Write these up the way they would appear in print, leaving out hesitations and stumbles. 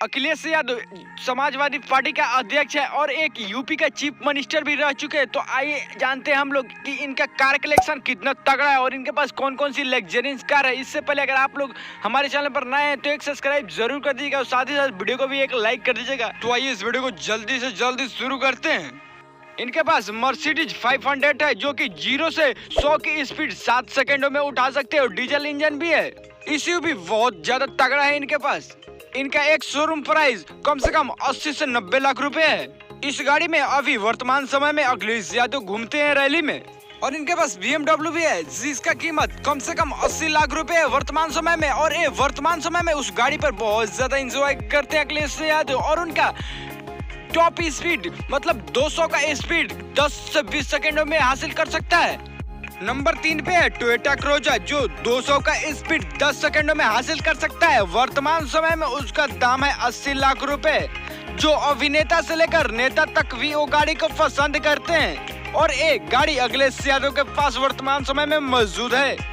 Akhilesh Yadav Samajwadi party का अध्यक्ष है और एक यूपी का चीफ मिनिस्टर भी रह चुके हैं। तो आइए जानते हैं हम लोग कि इनका कार कलेक्शन कितना तगड़ा है और इनके पास कौन कौन सी लग्जरियस कार है। इससे पहले अगर आप लोग हमारे चैनल पर नए हैं तो एक सब्सक्राइब जरूर कर दीजिएगा और साथ ही साथ वीडियो को भी एक लाइक कर दीजिएगा। तो आइए इस वीडियो को जल्दी से जल्दी शुरू करते हैं। इनके पास मर्सिडीज 500 है जो कि 0 से 100 की स्पीड 7 सेकंडों में उठा सकते हैं और डीजल इंजन भी है। ईसीयू भी बहुत ज्यादा तगड़ा है इनके पास। इनका एक शोरूम प्राइस कम से कम 80 से 90 लाख रुपए है। इस गाड़ी में अभी वर्तमान समय में अखिलेश यादव घूमते हैं रैली में। और इनके पास BMW भी है जिसका कीमत कम से कम 80 लाख रुपए है वर्तमान समय में। और ये वर्तमान समय में उस गाड़ी पर बहुत ज्यादा एंजॉय करते हैं अखिलेश यादव। और उनका टॉप स्पीड मतलब 200 का स्पीड 10 से 20 सेकेंडों में हासिल कर सकता है। नंबर 3 पे है टोयोटा क्रोजा जो 200 का स्पीड 10 सेकंडों में हासिल कर सकता है। वर्तमान समय में उसका दाम है 80 लाख रुपए। जो अभिनेता से लेकर नेता तक भी वो गाड़ी को पसंद करते हैं और एक गाड़ी अखिलेश यादव के पास वर्तमान समय में मौजूद है।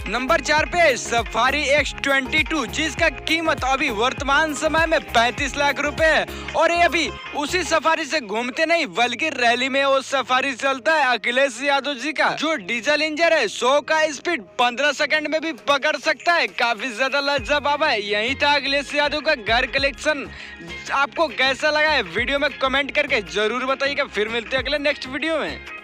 नंबर 4 पे है सफारी X22 जिसका कीमत अभी वर्तमान समय में 35 लाख रुपए है। और ये अभी उसी सफारी से घूमते नहीं बल्कि रैली में वो सफारी चलता है अखिलेश यादव जी का जो डीजल इंजन है। 100 का स्पीड 15 सेकंड में भी पकड़ सकता है। काफी ज्यादा लाजवाब है। यही था अखिलेश यादव का घर कलेक्शन। आपको कैसा लगा है वीडियो में कमेंट करके जरूर बताइएगा। फिर मिलते हैं अगले नेक्स्ट वीडियो में।